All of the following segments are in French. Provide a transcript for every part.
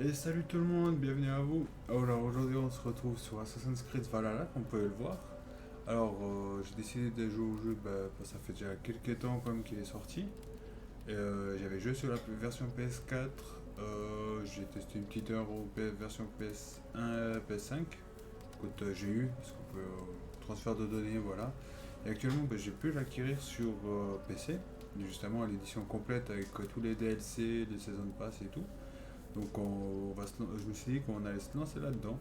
Et salut tout le monde, bienvenue à vous. Alors aujourd'hui on se retrouve sur Assassin's Creed Valhalla, comme vous pouvez le voir. Alors j'ai décidé de jouer au jeu, parce que ça fait déjà quelques temps comme qu'il est sorti. J'avais joué sur la version PS4, j'ai testé une petite heure au version PS1, PS5. Écoute, j'ai eu, parce qu'on peut transfert de données, voilà. Et actuellement j'ai pu l'acquérir sur PC, justement l'édition complète avec tous les DLC, les Season Pass et tout. Donc je me suis dit qu'on allait se lancer là-dedans,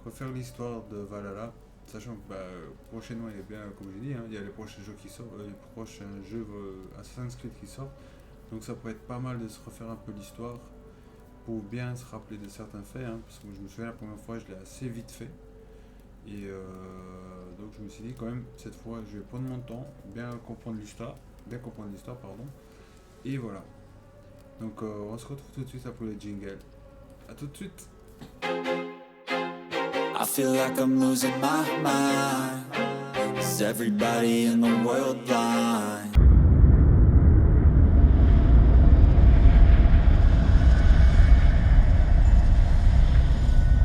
refaire l'histoire de Valhalla, sachant que prochainement il y a bien, comme j'ai dit, hein, il y a les prochains jeux qui sortent, les prochains jeux Assassin's Creed qui sortent. Donc ça pourrait être pas mal de se refaire un peu l'histoire pour bien se rappeler de certains faits, hein, parce que je me souviens la première fois je l'ai assez vite fait. Et donc je me suis dit quand même cette fois je vais prendre mon temps, bien comprendre l'histoire pardon. Et voilà. Donc on se retrouve tout de suite après le jingle. A tout de suite. I feel like I'm losing my mind. Is everybody in the world blind?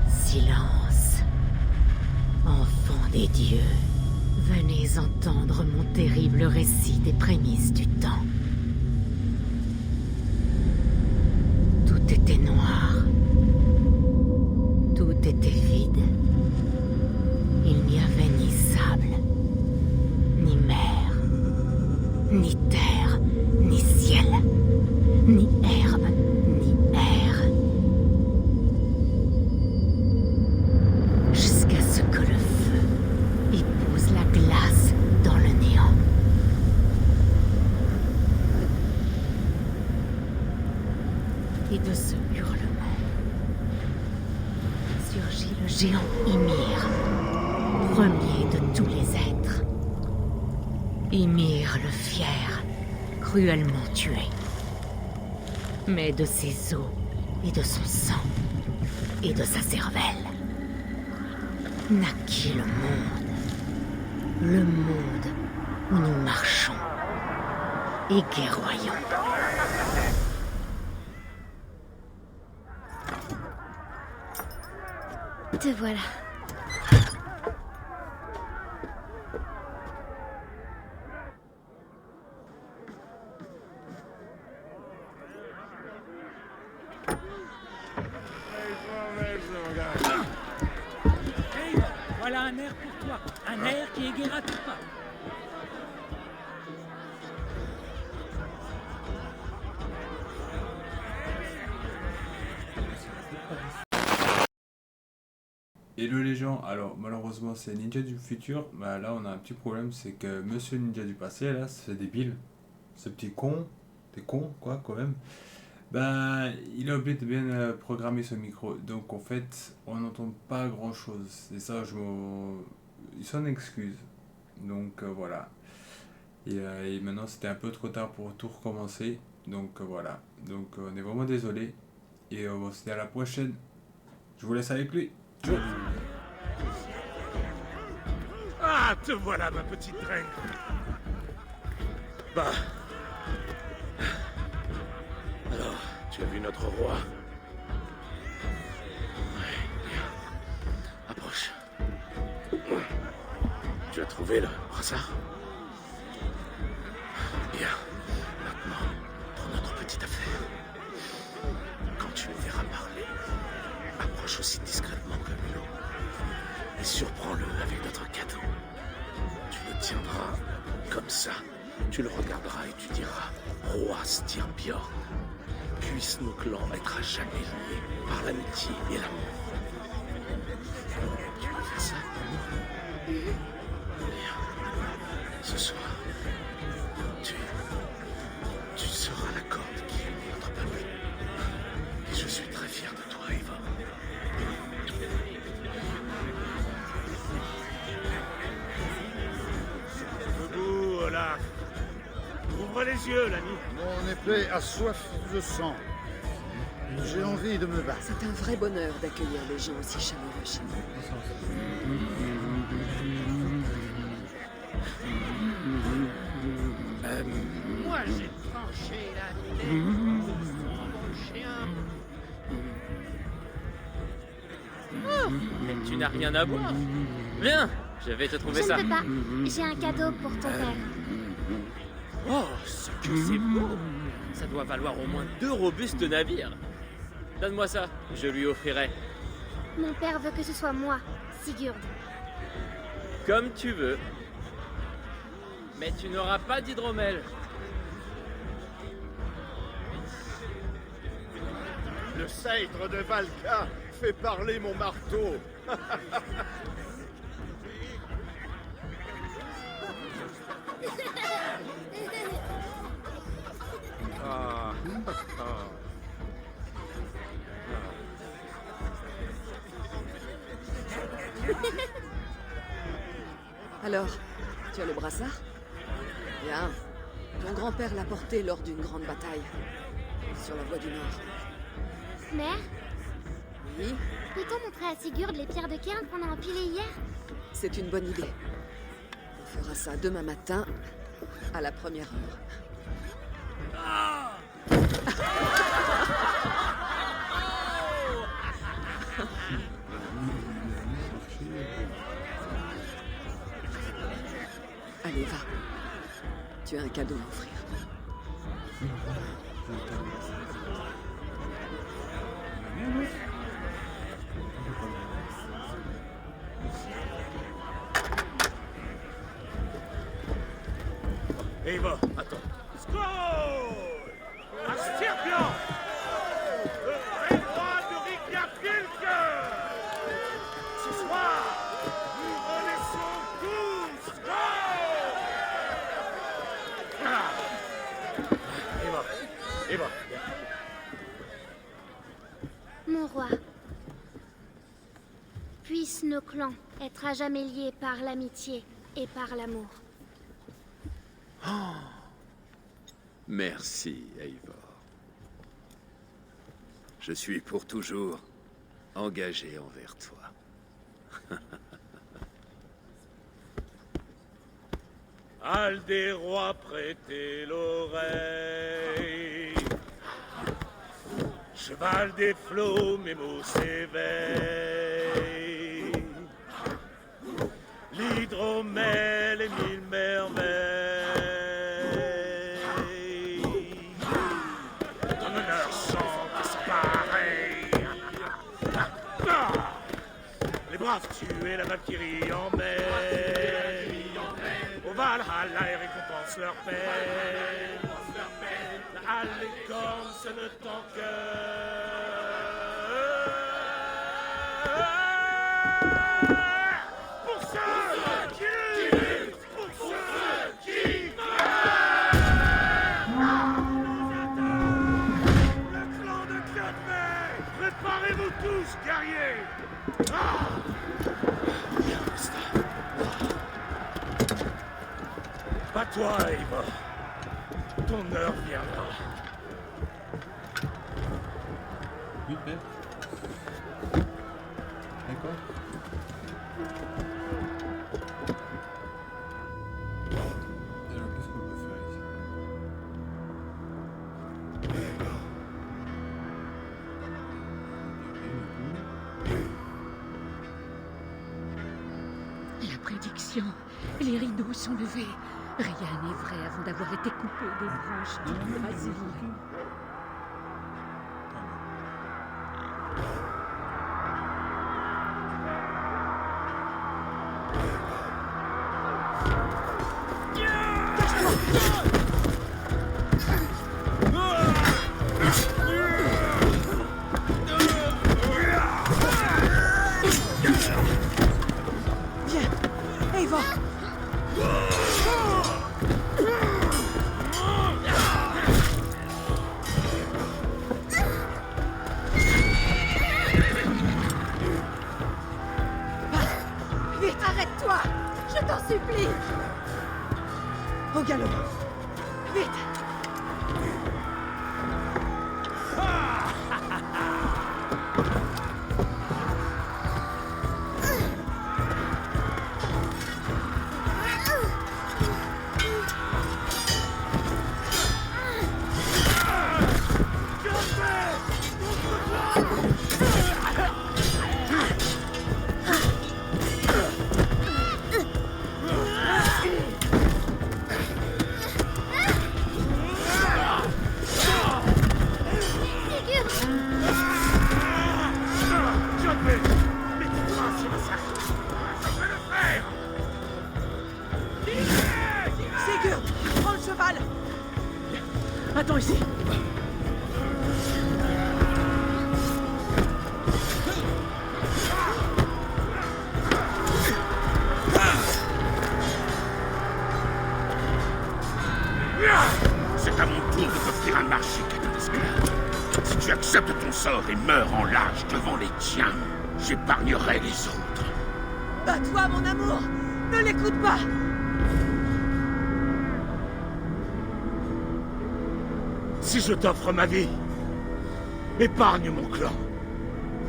Silence. Enfants des dieux, venez entendre mon terrible récit des prémices du temps. Tout était noir. Tout était vide. Il n'y avait ni sable, ni mer, ni terre, ni ciel, ni herbe, ni air. Jusqu'à ce que le feu épouse la glace dans le néant. Et de ce hurlement surgit le géant Ymir, premier de tous les êtres. Ymir le fier, cruellement tué. Mais de ses os et de son sang et de sa cervelle naquit le monde où nous marchons et guerroyons. Te voilà. Hey, voilà un air pour toi. Un air qui égaiera tout pas. Hello les gens, alors malheureusement c'est Ninja du futur, là on a un petit problème, c'est que Monsieur Ninja du passé là, c'est débile, ce petit con, t'es con quoi quand même, il a oublié de bien programmer ce micro, donc en fait on n'entend pas grand chose, et ça il s'en excuse, donc voilà, et maintenant c'était un peu trop tard pour tout recommencer, donc voilà, donc on est vraiment désolé, et on se dit à la prochaine, je vous laisse avec lui. Ciao. Ah, te voilà, ma petite reine. Bah. Alors, tu as vu notre roi? Ouais, bien. Approche. Tu as trouvé le brassard? Bien. Maintenant, pour notre petite affaire. Quand tu le verras parler, approche aussi discrètement que lui. Et surprends-le avec notre cadeau. Tu le tiendras comme ça. Tu le regarderas et tu diras: Roi Styrbjörn, puissent nos clans être à jamais liés par l'amitié et l'amour. Tu veux faire ça pour nous? Bien. Ce soir, tu seras la corde qui unit notre peuple. Et je suis très fier de toi, Eva. Debout, Olaf. Ouvre les yeux, l'ami. Mon épée a soif de sang. J'ai envie de me battre. C'est un vrai bonheur d'accueillir des gens aussi chaleureux chez nous. Moi, j'ai tranché la tête de mon chien. Mais tu n'as rien à boire. Viens, je vais te trouver Je ça. ne peux pas. J'ai un cadeau pour ton père. Oh, ce que c'est beau. Ça doit valoir au moins 2 robustes navires. Donne-moi ça, je lui offrirai. Mon père veut que ce soit moi, Sigurd. Comme tu veux. Mais tu n'auras pas d'hydromel. Le sceptre de Valka fait parler mon marteau. Alors, tu as le brassard? Bien. Ton grand-père l'a porté lors d'une grande bataille. Sur la voie du Nord. Mère, Oui, peut-on montrer à Sigurd les pierres de cairn qu'on a empilées hier? c'est une bonne idée. On fera ça demain matin, à la première heure. Allez, va. Tu as un cadeau à offrir. Eva, attends. Skål! Astierpion! Le vrai roi de Reykjavik! Ce soir, nous renaissons tous! Skål! Eva, Mon roi, puissent nos clans être à jamais liés par l'amitié et par l'amour. merci, Eivor. Je suis pour toujours engagé envers toi. Al des rois, prêtez l'oreille. Cheval des flots, mes mots s'éveillent. L'hydromel et 1000 merveilles. Ton honneur chante sans pareil. Les braves tués, la Valkyrie en mer. Au Valhalla et récompense leur peine. La halle, les cornes, c'est le temps pour ceux qui luttent, pour ceux qui le clan de Katmai, préparez-vous tous, guerriers. Pas toi, Eva. Ton heure viendra. Oui, père. D'accord. Alors, qu'est-ce qu'on peut faire ici? La prédiction. Les rideaux sont levés. Rien n'est vrai avant d'avoir été coupé des branches du Brésil. Viens, Eivor! Vite, arrête-toi! Je t'en supplie! Au galop! Vite! courage devant les tiens, j'épargnerai les autres. Bats-toi, mon amour! Ne l'écoute pas! Si je t'offre ma vie, épargne mon clan.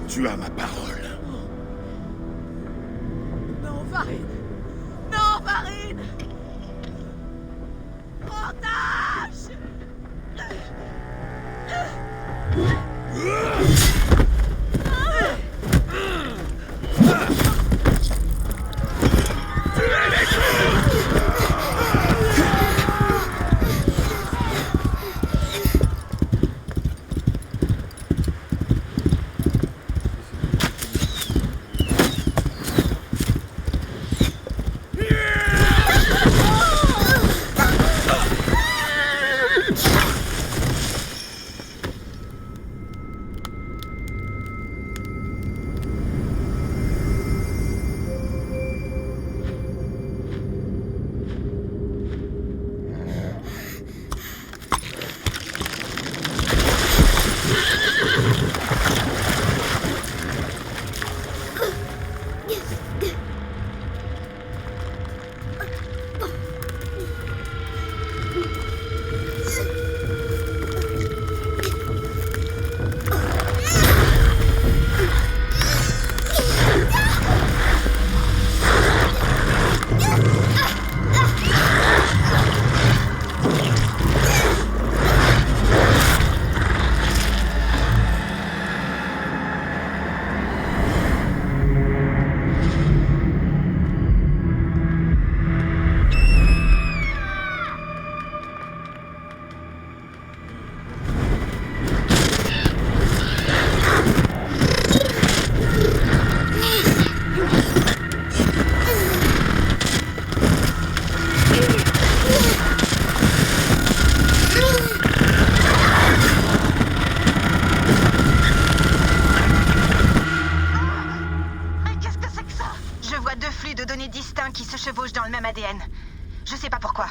Tu as ma parole. Non, Varine! Non, Varine! Otage! Dans le même ADN. Je sais pas pourquoi.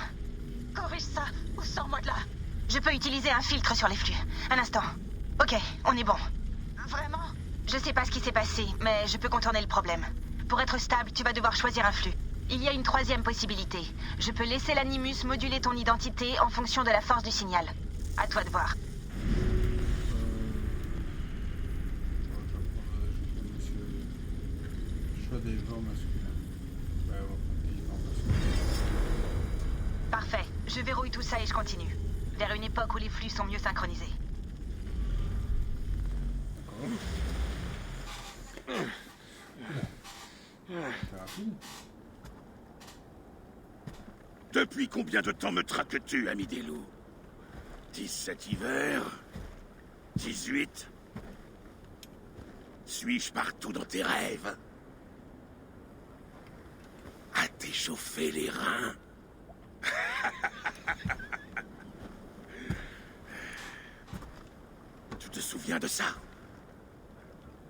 Corrige ça, ou sors-moi de là. Je peux utiliser un filtre sur les flux. Un instant. Ok, on est bon. Vraiment? Je sais pas ce qui s'est passé, mais je peux contourner le problème. Pour être stable, tu vas devoir choisir un flux. Il y a une troisième possibilité. Je peux laisser l'animus moduler ton identité en fonction de la force du signal. À toi de voir. Choix des vents masculins. Parfait. Je verrouille tout ça et je continue. Vers une époque où les flux sont mieux synchronisés. Depuis combien de temps me traques-tu, ami des loups? 17 hivers? 18? Suis-je partout dans tes rêves? À t'échauffer les reins? Tu te souviens de ça?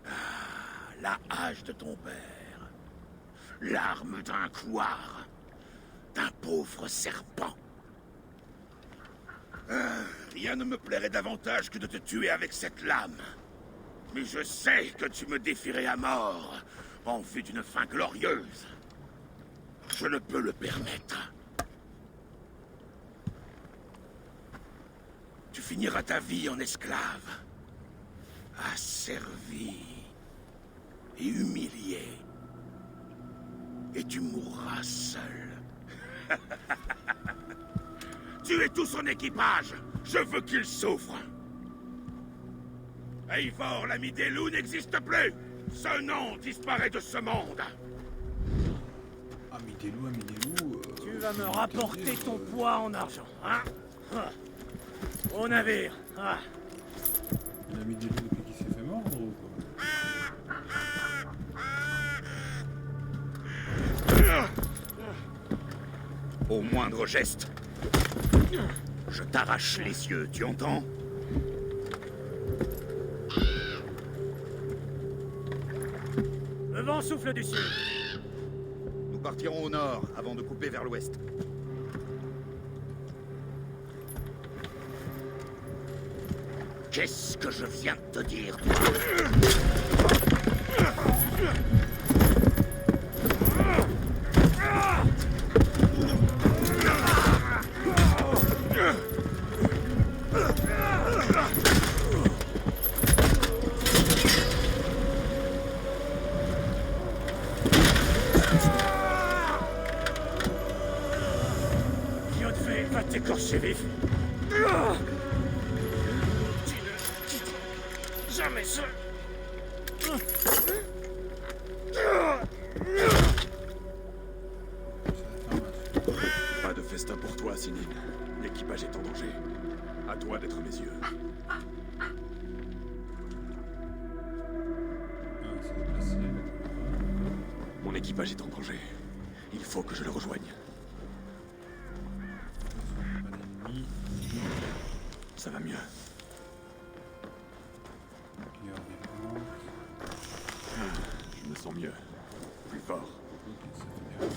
Ah, la hache de ton père. L'arme d'un couard. D'un pauvre serpent. Ah, rien ne me plairait davantage que de te tuer avec cette lame. Mais je sais que tu me défierais à mort en vue d'une fin glorieuse. Je ne peux le permettre. Tu finiras ta vie en esclave, asservi et humilié. Et tu mourras seul. Tuez tout son équipage. Je veux qu'il souffre. Eivor, l'ami des loups, n'existe plus. Ce nom disparaît de ce monde. Ami des loups, Tu vas me rapporter ton poids en argent, hein? Au navire. L'ami des loups depuis qu'il s'est fait mordre ou quoi? Au moindre geste, je t'arrache les yeux, tu entends? Le vent souffle du sud. Nous partirons au nord avant de couper vers l'ouest. Qu'est-ce que je viens de te dire? Yodvé va t'écorcher vif. Tu ne quittes jamais seul. Pas de festin pour toi, Sinine. L'équipage est en danger. À toi d'être mes yeux. Ah, c'est déplacé. Mon équipage est en danger. Il faut que je le rejoigne. Pas d'ennemis. Ça va mieux. Cœur des plantes. Je me sens mieux. Plus fort. Ok, ça fait des rêves.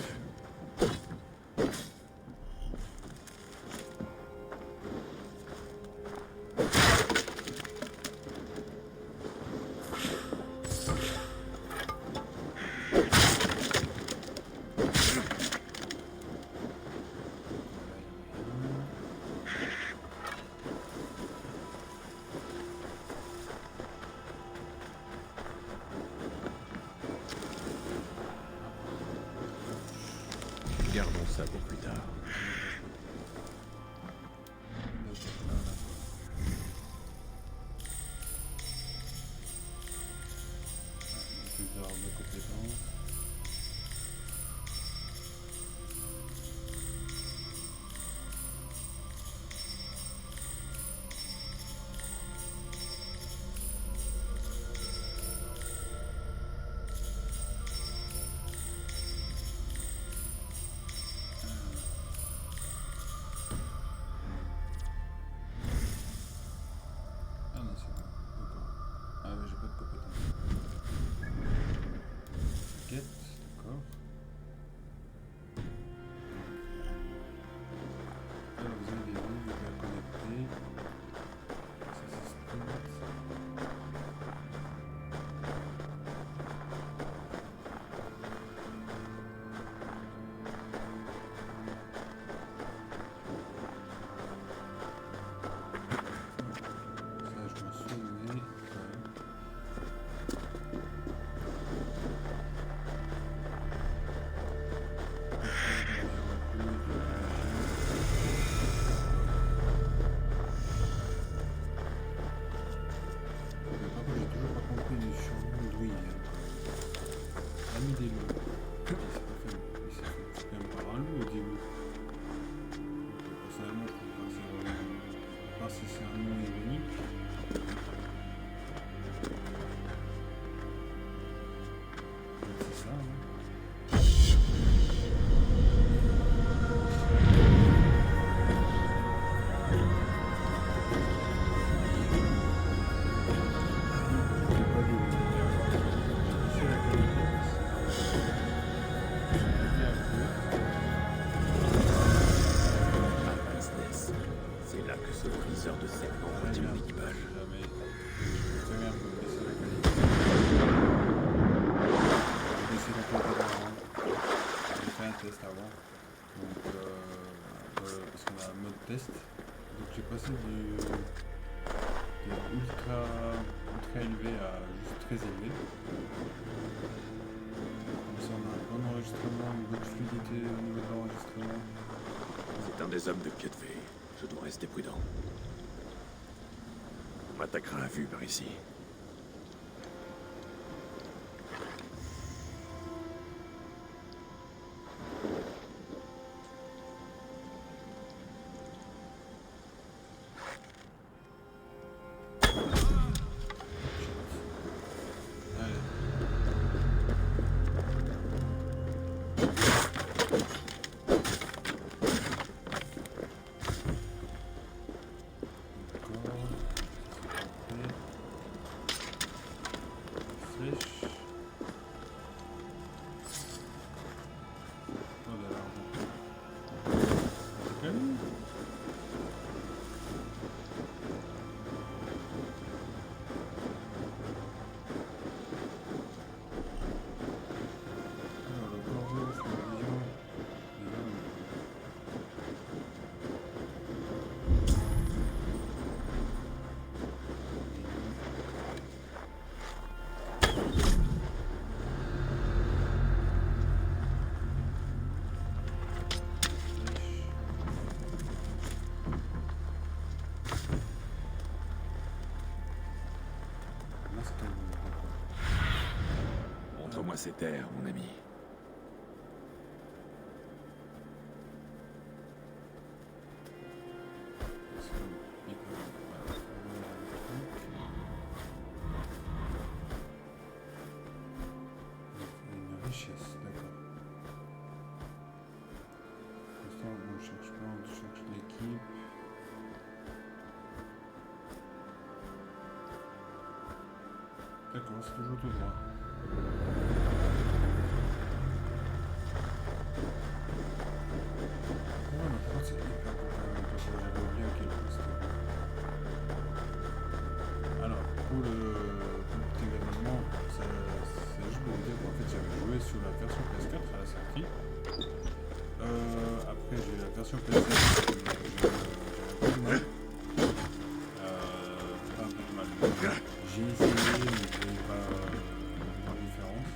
Gardons ça pour plus tard. Des arbres de compétences. Ah non, c'est bon. D'accord. Ah ouais, j'ai pas de compétences. Quête, d'accord. Alors, vous avez des livres à connecter. Ça, c'est sprint. Ça, je m'en souvenais quand même. Mais par contre, j'ai toujours pas compris du surnom d'où il vient. Ami des loups. Il s'est fait quand même par un loup au début. Donc, personnellement, je trouve pas que c'est vraiment. À part si c'est un nom ironique. C'est ça, hein. Ness. C'est là que ce briseur de serpents retient mon équipage. J'ai fait un test avant, donc parce qu'on a un mode test, donc j'ai passé de ultra élevé à juste très élevé. Comme ça on a un bon enregistrement, une bonne fluidité au niveau de l'enregistrement. C'est un des hommes de Kedve. Je dois rester prudent. On m'attaquera à vue par ici. Allez. Flèche. Oh de l'argent. C'est quand même. Laisse-moi ces terres, mon ami. Une richesse, d'accord. Pour l'instant, on ne cherche pas, on cherche l'équipe. D'accord, c'est toujours tout droit. Oh, mais par contre, c'est hyper beau quand même, parce que j'avais oublié à quel point c'était beau. Alors, pour le petit événement, c'est juste pour vous dire qu'en fait, j'avais joué sur la version PS4 à la sortie. Après, j'ai eu la version PS4, j'avais pas de mal. Pas un peu de mal. J'ai essayé, mais je n'avais pas de différence.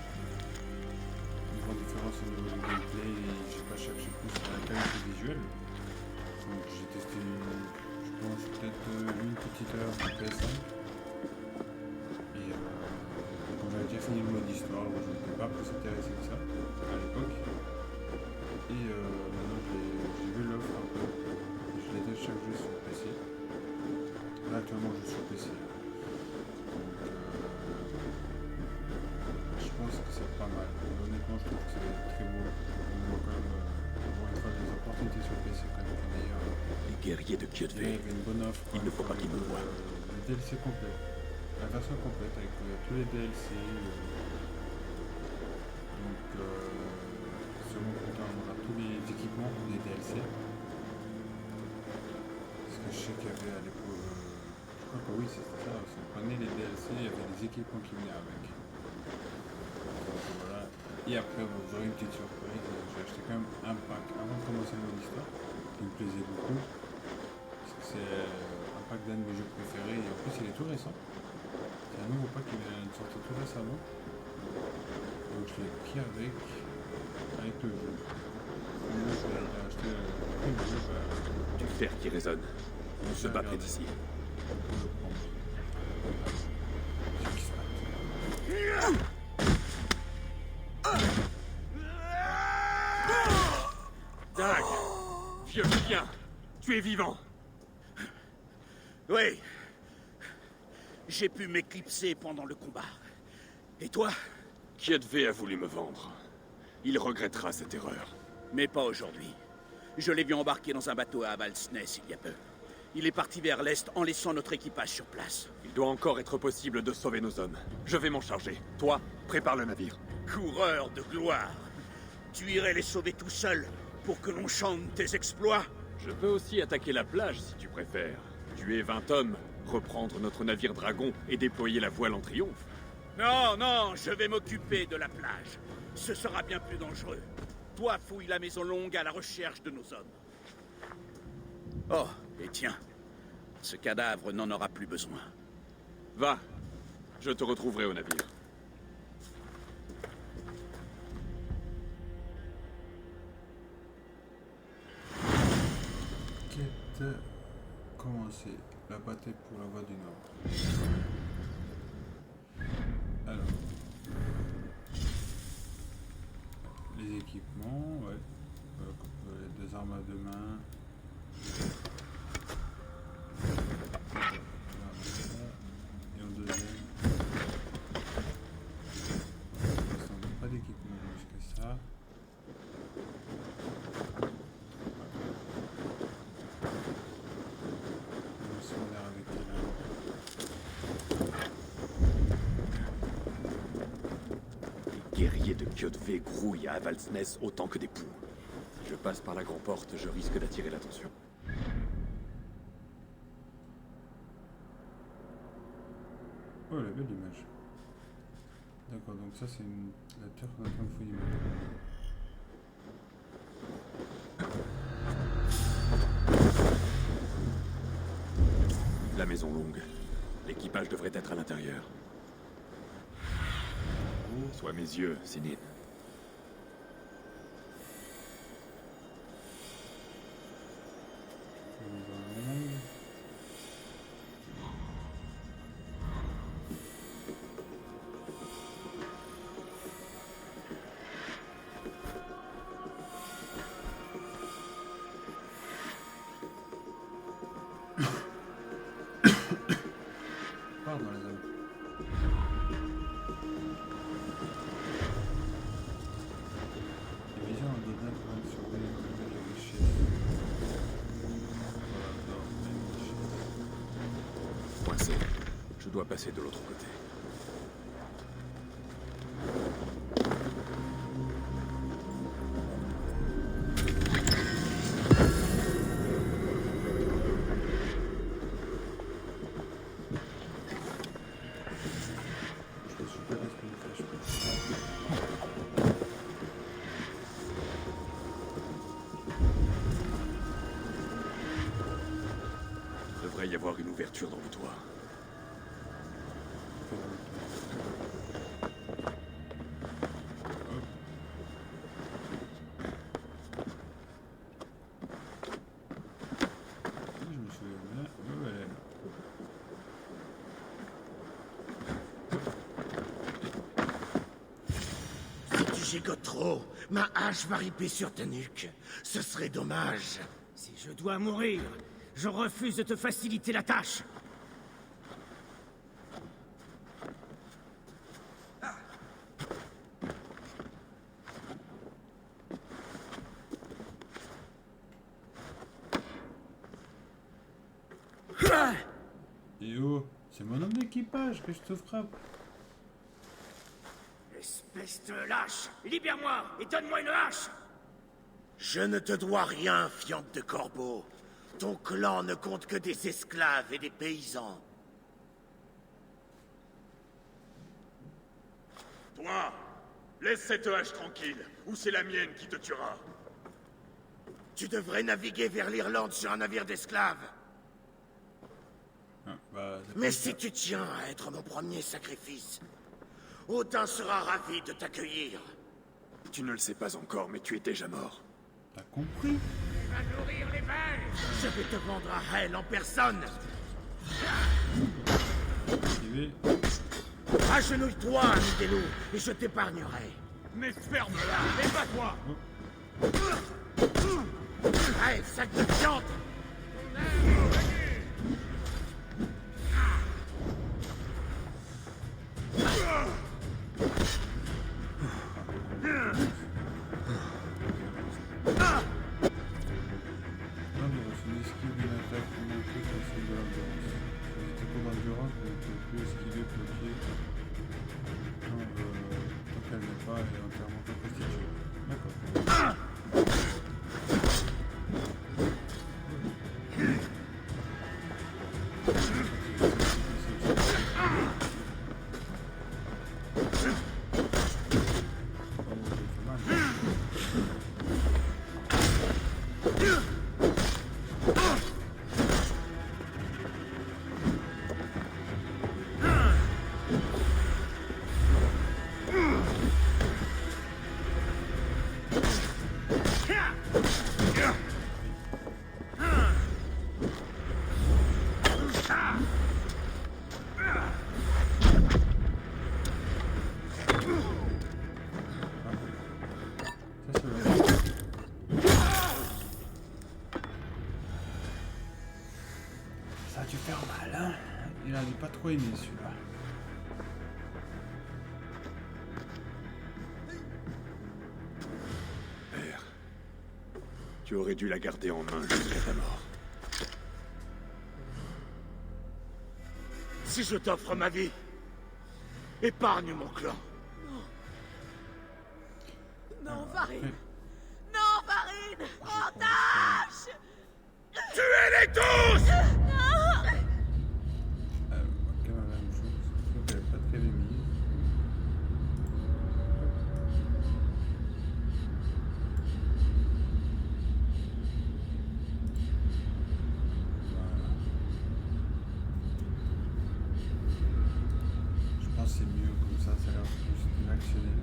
Une grande différence au niveau du gameplay, et j'ai pas cherché plus sur la qualité visuelle. Donc j'ai testé, je pense, peut-être une petite heure sur PS5. Et donc on avait déjà fini le mode histoire, où je n'étais pas plus intéressé que ça à l'époque. Et maintenant j'ai vu l'offre un peu. Je l'ai téléchargé sur PC. Là actuellement je suis sur PC. Je pense que c'est pas mal. Honnêtement, je trouve que c'est très beau. On voit quand même, encore une fois, les opportunités sur PC quand même meilleures. Les guerriers de Il y Kiev. avait une bonne offre. Il ne faut pas qu'ils me voient. Le DLC complet. La version complète avec tous les DLC. Donc, sur mon compte, on a tous les équipements des DLC. Parce que je sais qu'il y avait à l'époque. Je crois que oui, c'était ça. Si on prenait les DLC, il y avait des équipements qui venaient avec. Voilà. Et après, vous aurez une petite surprise. J'ai acheté quand même un pack avant de commencer mon histoire, qui me plaisait beaucoup. Parce que c'est un pack d'un de mes jeux préférés. Et en plus, il est tout récent. C'est un nouveau pack qui vient de sortir tout récemment. Donc je l'ai pris avec le jeu. Moi, je vais acheter le jeu. Du fer qui résonne. On se battrait d'ici. Pour le prendre. Ce qui se passe. Dag, vieux chien, tu es vivant. Oui. J'ai pu m'éclipser pendant le combat. Et toi? Kiev a voulu me vendre. Il regrettera cette erreur. Mais pas aujourd'hui. Je l'ai vu embarquer dans un bateau à Avaldsness il y a peu. Il est parti vers l'est en laissant notre équipage sur place. Il doit encore être possible de sauver nos hommes. Je vais m'en charger. Toi, prépare le navire. Coureur de gloire. Tu irais les sauver tout seul pour que l'on chante tes exploits? Je peux aussi attaquer la plage si tu préfères. Tuer 20 hommes, reprendre notre navire dragon et déployer la voile en triomphe. Non, non, je vais m'occuper de la plage. Ce sera bien plus dangereux. Toi, fouille la maison longue à la recherche de nos hommes. Oh, et tiens, ce cadavre n'en aura plus besoin. Va, je te retrouverai au navire. Quête commencée. La bataille pour la voie du Nord. Alors. Les équipements, ouais. Les deux armes à deux mains. Et en deuxième. On n'a pas d'équipement jusqu'à ça. Les guerriers de Kiev grouillent à Avaldsness autant que des poux. Si je passe par la grande porte, je risque d'attirer l'attention. Oh, la belle image. D'accord, donc ça c'est la terre qu'on est en train de fouiller. La maison longue. L'équipage devrait être à l'intérieur. Sois mes yeux, Sinine. dois passer de l'autre côté. Je suis pas là, je pense. Il devrait y avoir une ouverture dans le toit. Je me souviens bien. Ouais, elle est là. Si tu gigotes trop, ma hache va ripper sur ta nuque. Ce serait dommage. Si je dois mourir, je refuse de te faciliter la tâche. Et oh, c'est mon homme d'équipage que je te frappe. Espèce de lâche, libère-moi et donne-moi une hache. Je ne te dois rien, fiente de corbeau. Ton clan ne compte que des esclaves et des paysans. Toi, laisse cette hache tranquille, ou c'est la mienne qui te tuera. Tu devrais naviguer vers l'Irlande sur un navire d'esclaves. Ah, bah, c'est Mais pas si ça. tu tiens à être mon premier sacrifice, Odin sera ravi de t'accueillir. Tu ne le sais pas encore, mais tu es déjà mort. T'as compris? Va nourrir les vaches. Je vais te vendre à Hel en personne. Activé. Agenouille-toi, ami des loups, et je t'épargnerai. Mais ferme-la, et pas-toi. Allez, sac de viande. Non, mais c'est une esquive d'une attaque ou un truc, c'est de l'endurance. Si t'es pas d'endurance, vous ne pouvez plus esquiver, bloquer. Tant qu'elle n'est pas, elle est entièrement pas constituée. D'accord. Ça a dû faire mal, hein. Il n'en est pas trop aimé celui-là. Père, tu aurais dû la garder en main jusqu'à ta mort. Si je t'offre ma vie, épargne mon clan. Non, Varine. Oui. Non, Varine. Otage. Tuez-les tous! Quand même la même chose. Sauf qu'elle n'est pas très émise. Voilà. Je pense que c'est mieux comme ça a l'air plus réactionnel.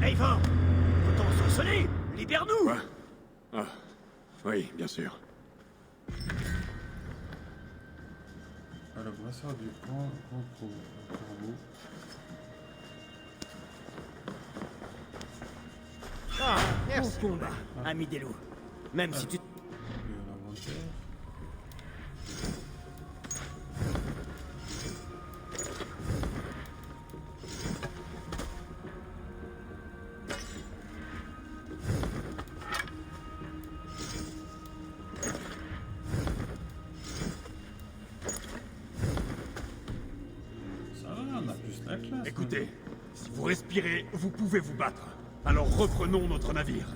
Eivor! Autant s'en sonner! Libère-nous! Quoi? Ah, oui, bien sûr. Ah, le brasseur du camp, corbeau. Merci, combat, ami des loups. Même si tu... L'inventaire. Ça va, on a plus la classe. Écoutez, si vous respirez, vous pouvez vous battre. Alors reprenons notre navire.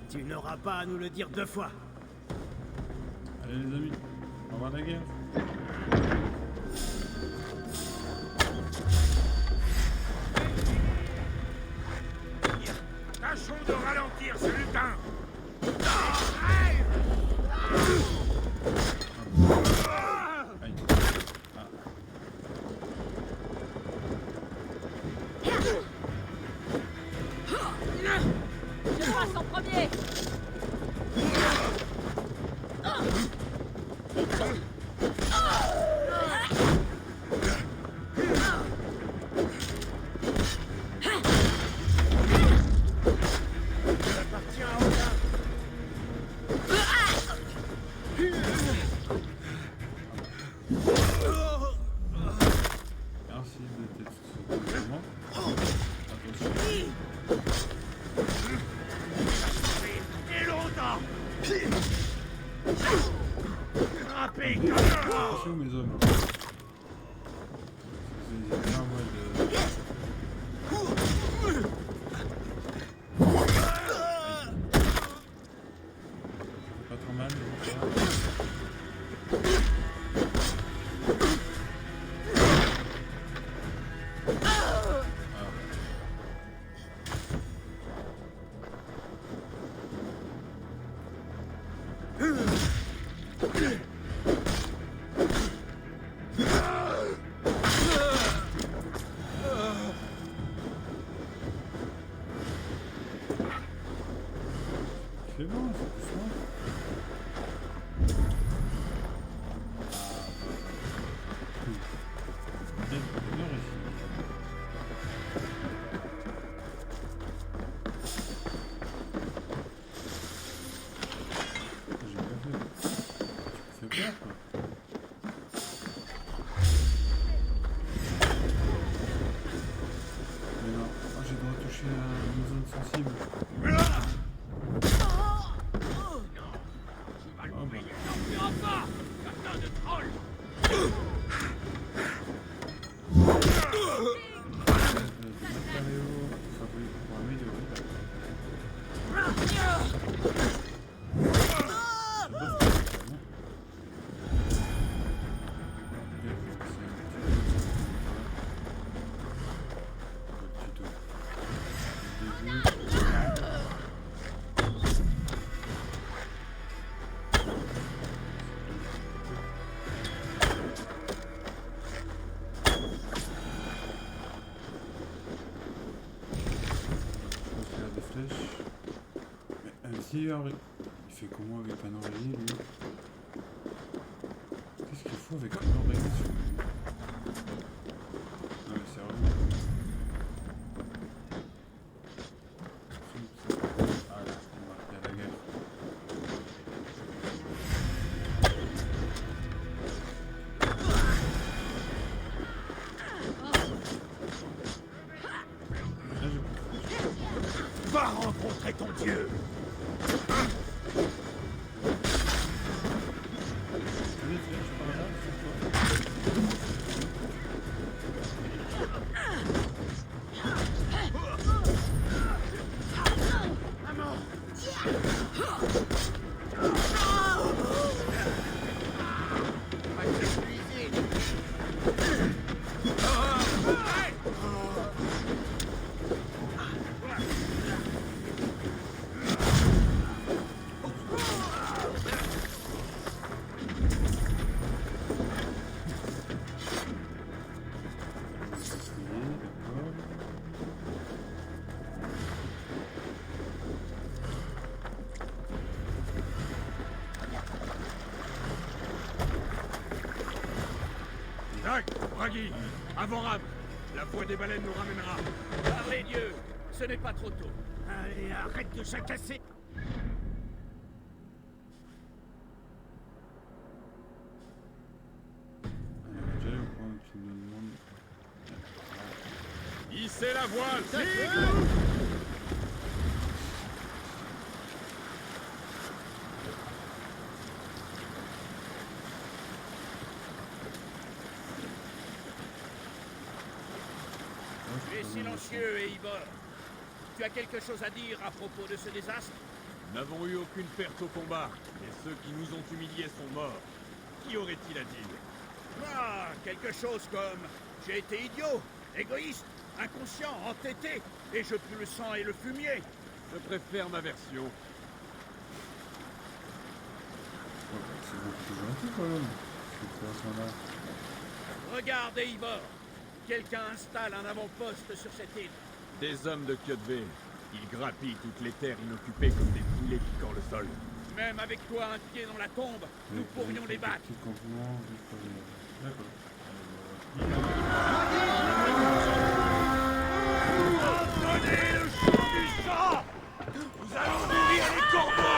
Tu n'auras pas à nous le dire 2 fois. Allez les amis, on va la guerre. Tâchons de ralentir ce lutin. Aïe. Ah. Je passe en premier. Merci de tes soutienements. Attention. Et longtemps. Frappez. Attention mes hommes. Vous avez bien en mode... Pas trop mal. C'est bon, c'est doucement. Bien, bien réussi. J'ai pas fait. Tu me fais peur, quoi. Mais non, oh, j'ai le droit de toucher à une zone sensible. Oh bah. Matériaux fabriqués pour améliorer il fait comment avec un oreiller, lui? Qu'est-ce qu'il faut avec un oreiller sur lui? Non mais sérieux. Ah là, on va faire la guerre. Va rencontrer ton dieu. Bragi, favorable. La voie des baleines nous ramènera. Par les dieux, ce n'est pas trop tôt. Allez, arrête de jacasser. Hissez la voile, Tu es silencieux, Eivor. Tu as quelque chose à dire à propos de ce désastre? Nous n'avons eu aucune perte au combat, et ceux qui nous ont humiliés sont morts. Qu'y aurait-il à dire? Ah, quelque chose comme j'ai été idiot, égoïste, inconscient, entêté, et je pue le sang et le fumier. Je préfère ma version. C'est beaucoup plus gentil quand même, cette création-là. Regarde, Eivor. Quelqu'un installe un avant-poste sur cette île. Des hommes de Kyoto. Ils grappillent toutes les terres inoccupées comme des poulets piquant le sol. Même avec toi un pied dans la tombe, nous pourrions les battre. Petit campement, d'accord. Donnez le chant du sang! Nous allons nourrir les corbeaux!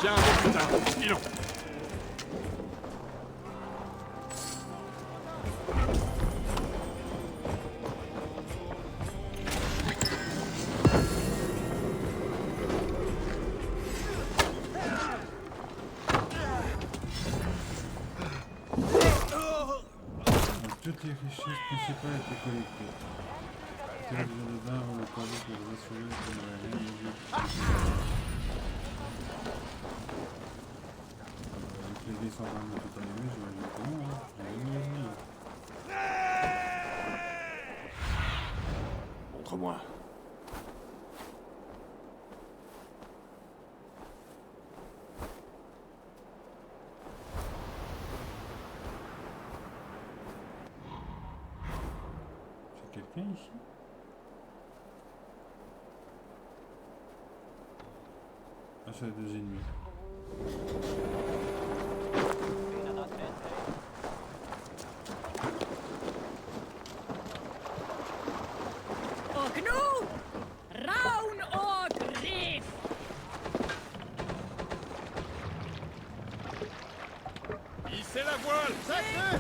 Tiens, putain, filons. Toutes les richesses principales étaient collectées. Terre du jardin, on le parlait pour les assurer qu'on n'avait rien mangé. Avec les vieilles sont vraiment tout allumées, j'imagine que non, hein. J'ai rien mangé. Montre-moi. C'est quelqu'un ici? Ah, c'est les deux ennemis. Hissez la voile, sacré!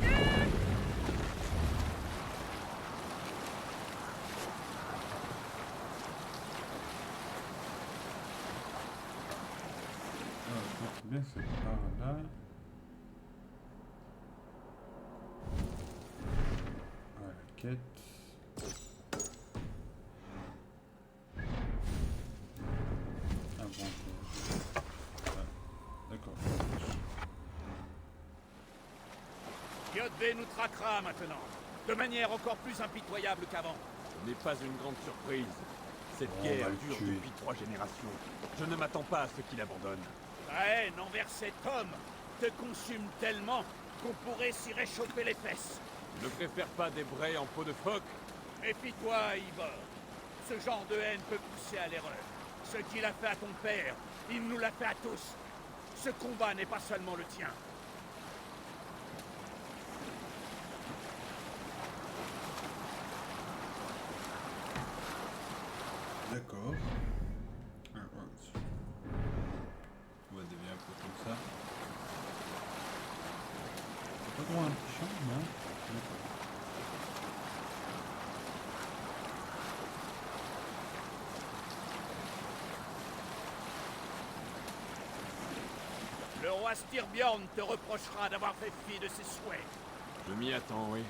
C'est bien, c'est par là. Voilà, quête. Ah bon, d'accord. Kyotve nous traquera maintenant, de manière encore plus impitoyable qu'avant. Ce n'est pas une grande surprise. Cette On guerre va le dure tuer. depuis 3 générations. Je ne m'attends pas à ce qu'il abandonne. Ta haine envers cet homme te consume tellement qu'on pourrait s'y réchauffer les fesses. Ne préfère pas des brais en peau de phoque. Méfie-toi, Ivor. Ce genre de haine peut pousser à l'erreur. Ce qu'il a fait à ton père, il nous l'a fait à tous. Ce combat n'est pas seulement le tien. D'accord. Ah, ouais. On va devenir un peu comme ça. Pas trop un petit champ, non? D'accord. Le roi roi Styrbjorn te reprochera d'avoir fait fi de ses souhaits. Je m'y attends, oui.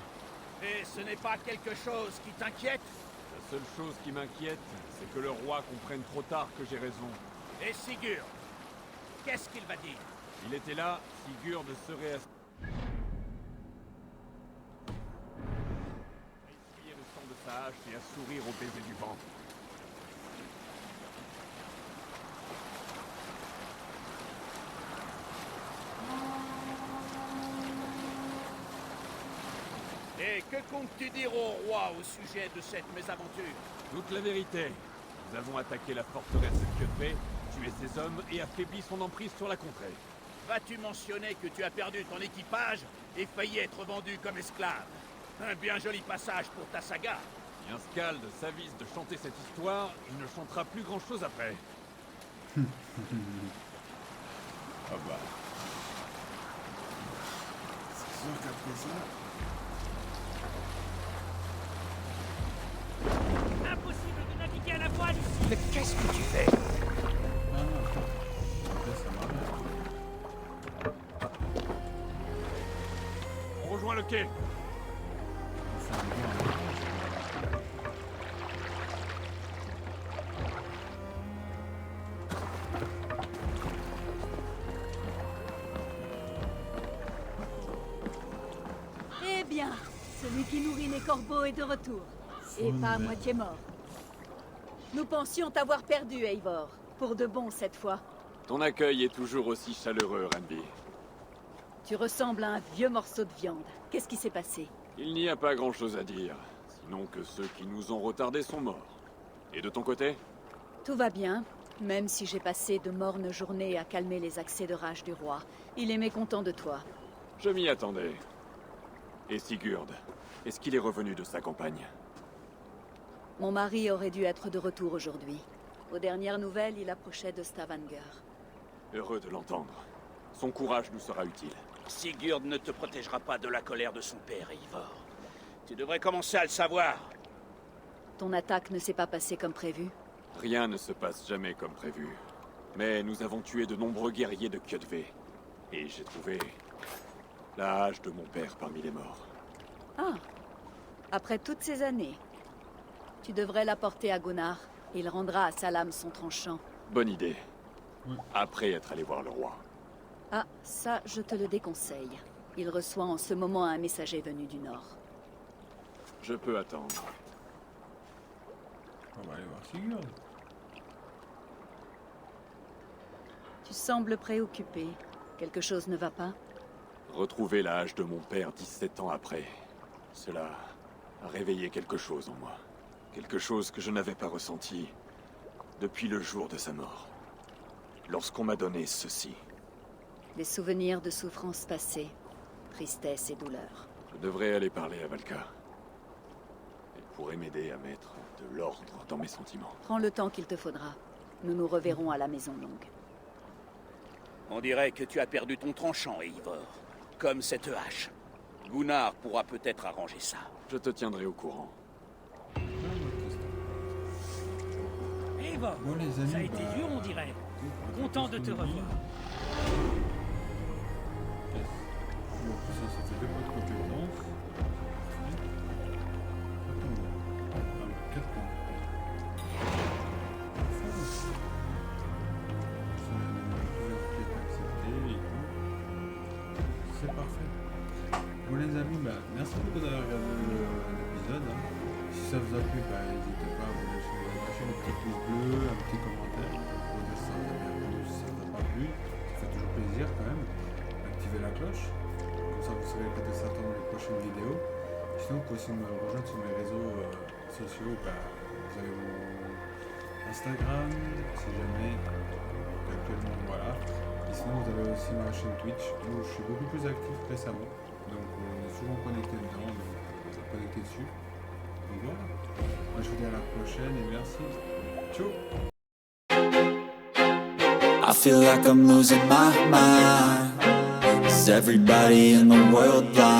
Et ce n'est pas quelque chose qui t'inquiète? La seule chose qui m'inquiète, c'est que le roi comprenne trop tard que j'ai raison. Et Sigurd, qu'est-ce qu'il va dire? Il était là, Sigurd serait à... essuyer le sang de sa hache et à sourire au baiser du vent. Et que comptes-tu dire au roi au sujet de cette mésaventure? Toute la vérité. Nous avons attaqué la forteresse de Kjötve, tué ses hommes et affaibli son emprise sur la contrée. Vas-tu mentionner que tu as perdu ton équipage et failli être vendu comme esclave? Un bien joli passage pour ta saga. Si un Skald s'avise de chanter cette histoire, il ne chantera plus grand-chose après. Ah bah... C'est sûr qu'après ça... Impossible de naviguer à la voile ici. Mais qu'est-ce que tu fais? Ah non, attends. Après ça m'arrête. On rejoint le quai. Ça me vient. Eh bien, celui qui nourrit les corbeaux est de retour. Et pas à moitié mort. Nous pensions t'avoir perdu, Eivor. Pour de bon cette fois. Ton accueil est toujours aussi chaleureux, Randby. Tu ressembles à un vieux morceau de viande. Qu'est-ce qui s'est passé? Il n'y a pas grand-chose à dire, sinon que ceux qui nous ont retardés sont morts. Et de ton côté? Tout va bien, même si j'ai passé de mornes journées à calmer les accès de rage du roi. Il est mécontent de toi. Je m'y attendais. Et Sigurd, est-ce qu'il est revenu de sa campagne? Mon mari aurait dû être de retour aujourd'hui. Aux dernières nouvelles, il approchait de Stavanger. Heureux de l'entendre. Son courage nous sera utile. Sigurd ne te protégera pas de la colère de son père, Eivor. Tu devrais commencer à le savoir. Ton attaque ne s'est pas passée comme prévu? Rien ne se passe jamais comme prévu. Mais nous avons tué de nombreux guerriers de Kjötve. Et j'ai trouvé... la hache de mon père parmi les morts. Ah. Après toutes ces années. Tu devrais la porter à Gunnar. Il rendra à sa lame son tranchant. Bonne idée. Après être allé voir le roi. Ah, ça, je te le déconseille. Il reçoit en ce moment un messager venu du Nord. Je peux attendre. On va aller voir Sigurd. Tu sembles préoccupé. Quelque chose ne va pas? Retrouver la hache de mon père 17 ans après. Cela a réveillé quelque chose en moi. Quelque chose que je n'avais pas ressenti depuis le jour de sa mort. Lorsqu'on m'a donné ceci. Des souvenirs de souffrances passées, tristesse et douleur. Je devrais aller parler à Valka. Elle pourrait m'aider à mettre de l'ordre dans mes sentiments. Prends le temps qu'il te faudra. Nous nous reverrons à la Maison Longue. On dirait que tu as perdu ton tranchant, Eivor. Comme cette hache. Gunnar pourra peut-être arranger ça. Je te tiendrai au courant. Eivor, Bon les amis, ça a été dur, on dirait. Content de te revoir. Bon, tout ça c'était deux points de compétence. Attends, 4 points. C'est parfait. Bon les amis, merci beaucoup d'avoir regardé l'épisode. Si ça vous a plu, n'hésitez pas à vous lâcher un petit pouce bleu, un petit commentaire pour dire si ça vous a bien plu, si ça vous a pas plu. Ça fait toujours plaisir quand même. Activez la cloche, comme ça vous saurez quand ça tombe les prochaines vidéos. Sinon vous pouvez aussi me rejoindre sur mes réseaux sociaux. Vous avez mon Instagram, si jamais actuellement voilà. Et sinon vous avez aussi ma chaîne Twitch où je suis beaucoup plus actif récemment. Donc on est souvent connecté dedans, donc connecté dessus. Donc voilà. Moi je vous dis à la prochaine et merci. Ciao. I feel like I'm losing my mind. Is everybody in the world blind?